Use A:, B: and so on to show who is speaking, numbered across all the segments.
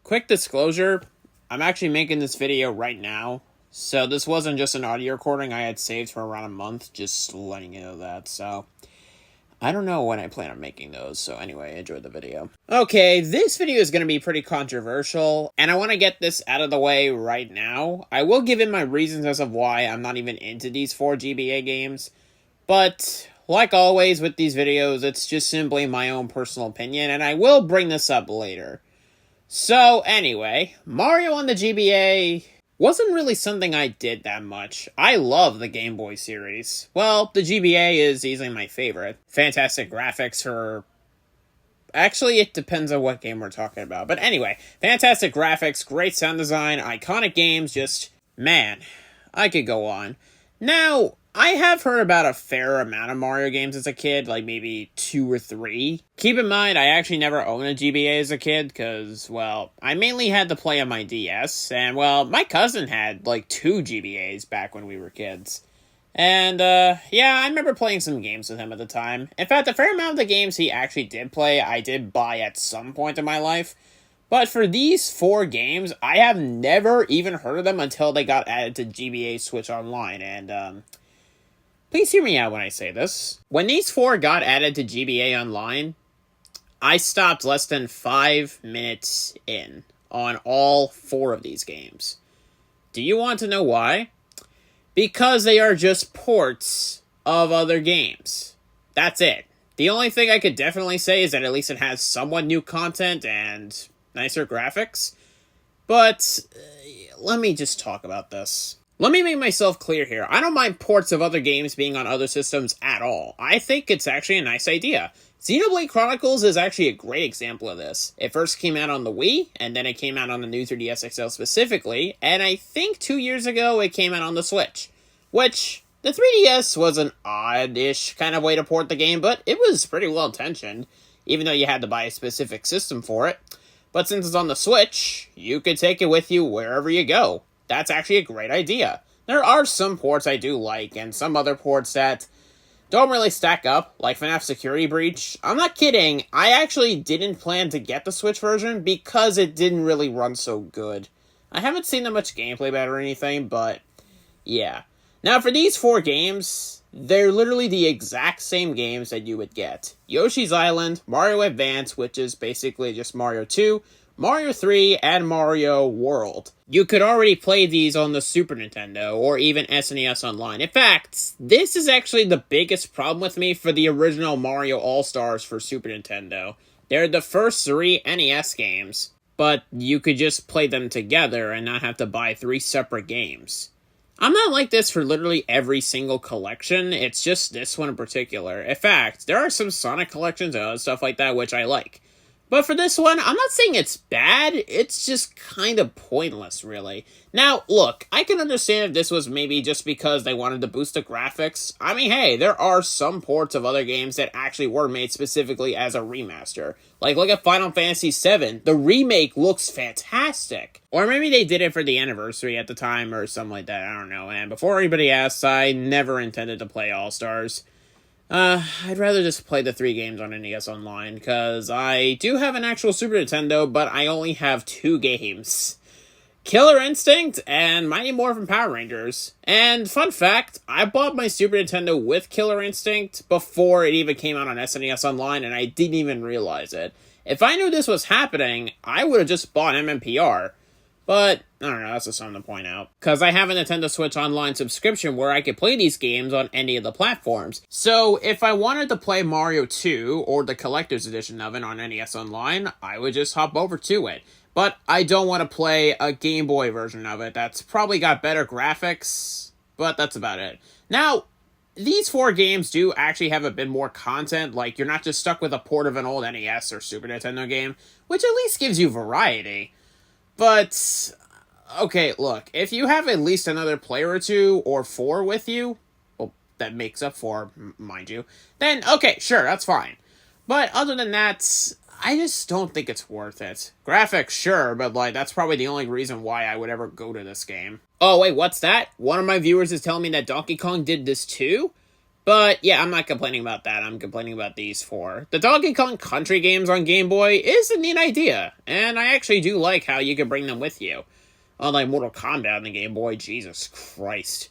A: Quick disclosure, I'm actually making this video right now, so this wasn't just an audio recording I had saved for around a month, just letting you know that, so I don't know when I plan on making those, so anyway, enjoy the video. Okay, this video is going to be pretty controversial, and I want to get this out of the way right now. I will give in my reasons as of why I'm not even into these 4 GBA games, but like always with these videos, it's just simply my own personal opinion, and I will bring this up later. So anyway, Mario on the GBA wasn't really something I did that much. I love the Game Boy series. Well, the GBA is easily my favorite. Fantastic graphics for... Actually, it depends on what game we're talking about. But anyway, fantastic graphics, great sound design, iconic games, just... Man, I could go on. Now, I have heard about a fair amount of Mario games as a kid, like maybe 2 or 3. Keep in mind, I actually never owned a GBA as a kid, because, well, I mainly had to play on my DS, and, well, my cousin had, like, 2 GBAs back when we were kids. And, yeah, I remember playing some games with him at the time. In fact, a fair amount of the games he actually did play, I did buy at some point in my life. But for these 4 games, I have never even heard of them until they got added to GBA Switch Online, and, please hear me out when I say this. When these 4 got added to GBA Online, I stopped less than 5 minutes in on all 4 of these games. Do you want to know why? Because they are just ports of other games. That's it. The only thing I could definitely say is that at least it has somewhat new content and nicer graphics. But let me just talk about this. Let me make myself clear here. I don't mind ports of other games being on other systems at all. I think it's actually a nice idea. Xenoblade Chronicles is actually a great example of this. It first came out on the Wii, and then it came out on the new 3DS XL specifically, and I think 2 years ago it came out on the Switch. Which, the 3DS was an odd-ish kind of way to port the game, but it was pretty well intentioned, even though you had to buy a specific system for it. But since it's on the Switch, you could take it with you wherever you go. That's actually a great idea. There are some ports I do like, and some other ports that don't really stack up, like FNAF Security Breach. I'm not kidding, I actually didn't plan to get the Switch version because it didn't really run so good. I haven't seen that much gameplay about it or anything, but yeah. Now for these 4 games, they're literally the exact same games that you would get. Yoshi's Island, Mario Advance, which is basically just Mario 2, Mario 3, and Mario World. You could already play these on the Super Nintendo, or even SNES Online. In fact, this is actually the biggest problem with me for the original Mario All-Stars for Super Nintendo. They're the first 3 NES games, but you could just play them together and not have to buy 3 separate games. I'm not like this for literally every single collection, it's just this one in particular. In fact, there are some Sonic collections and other stuff like that which I like. But for this one, I'm not saying it's bad, it's just kind of pointless, really. Now, look, I can understand if this was maybe just because they wanted to boost the graphics. I mean, hey, there are some ports of other games that actually were made specifically as a remaster. Like, look at Final Fantasy VII. The remake looks fantastic. Or maybe they did it for the anniversary at the time or something like that, I don't know. And before anybody asks, I never intended to play All-Stars. I'd rather just play the 3 games on NES Online, because I do have an actual Super Nintendo, but I only have 2 games. Killer Instinct and Mighty Morphin Power Rangers. And, fun fact, I bought my Super Nintendo with Killer Instinct before it even came out on SNES Online, and I didn't even realize it. If I knew this was happening, I would have just bought MMPR. But, I don't know, that's just something to point out. Because I have a Nintendo Switch Online subscription where I could play these games on any of the platforms. So, if I wanted to play Mario 2, or the Collector's Edition of it on NES Online, I would just hop over to it. But I don't want to play a Game Boy version of it. That's probably got better graphics, but that's about it. Now, these 4 games do actually have a bit more content, like you're not just stuck with a port of an old NES or Super Nintendo game, which at least gives you variety. But, okay, look, if you have at least another player or 2 or 4 with you, well, that makes up 4, mind you, then, okay, sure, that's fine. But other than that, I just don't think it's worth it. Graphics, sure, but, like, that's probably the only reason why I would ever go to this game. Oh, wait, what's that? One of my viewers is telling me that Donkey Kong did this too? But yeah, I'm not complaining about that. I'm complaining about these four. The Donkey Kong Country games on Game Boy is a neat idea, and I actually do like how you can bring them with you. Unlike Mortal Kombat on the Game Boy, Jesus Christ.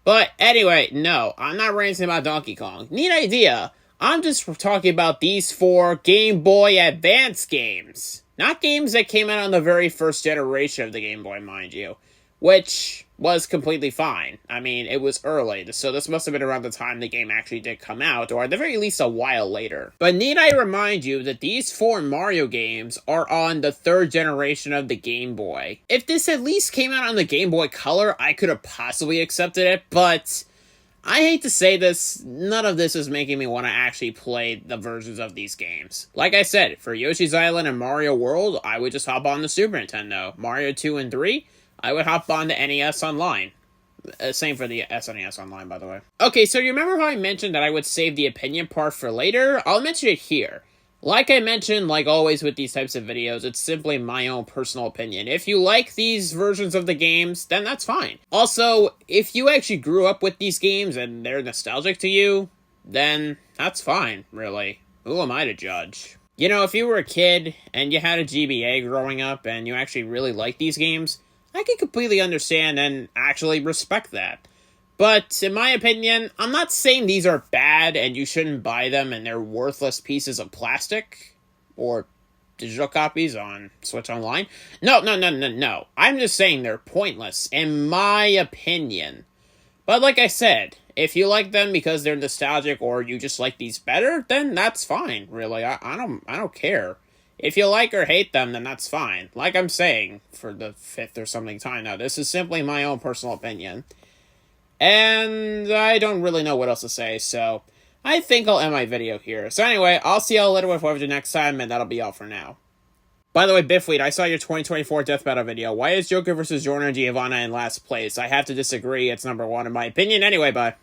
A: But anyway, no, I'm not ranting about Donkey Kong. Neat idea. I'm just talking about these four Game Boy Advance games. Not games that came out on the very first generation of the Game Boy, mind you. Which was completely fine. I mean, it was early, so this must have been around the time the game actually did come out, or at the very least a while later. But need I remind you that these four Mario games are on the third generation of the Game Boy. If this at least came out on the Game Boy Color, I could have possibly accepted it, but I hate to say this, none of this is making me want to actually play the versions of these games. Like I said, for Yoshi's Island and Mario World, I would just hop on the Super Nintendo. Mario 2 and 3, I would hop on the NES Online. Same for the SNES Online, by the way. Okay, so you remember how I mentioned that I would save the opinion part for later? I'll mention it here. Like I mentioned, like always with these types of videos, it's simply my own personal opinion. If you like these versions of the games, then that's fine. Also, if you actually grew up with these games and they're nostalgic to you, then that's fine, really. Who am I to judge? You know, if you were a kid and you had a GBA growing up and you actually really liked these games, I can completely understand and actually respect that. But in my opinion, I'm not saying these are bad and you shouldn't buy them and they're worthless pieces of plastic or digital copies on Switch Online. No. I'm just saying they're pointless, in my opinion. But like I said, if you like them because they're nostalgic or you just like these better, then that's fine, really. I don't care. If you like or hate them, then that's fine. Like I'm saying, for the fifth or something time now, this is simply my own personal opinion. And I don't really know what else to say, so I think I'll end my video here. So anyway, I'll see y'all later with whatever next time, and that'll be all for now. By the way, Biffleet, I saw your 2024 Death Battle video. Why is Joker vs. Jordan and Giovanna in last place? I have to disagree. It's number one in my opinion. Anyway, bye.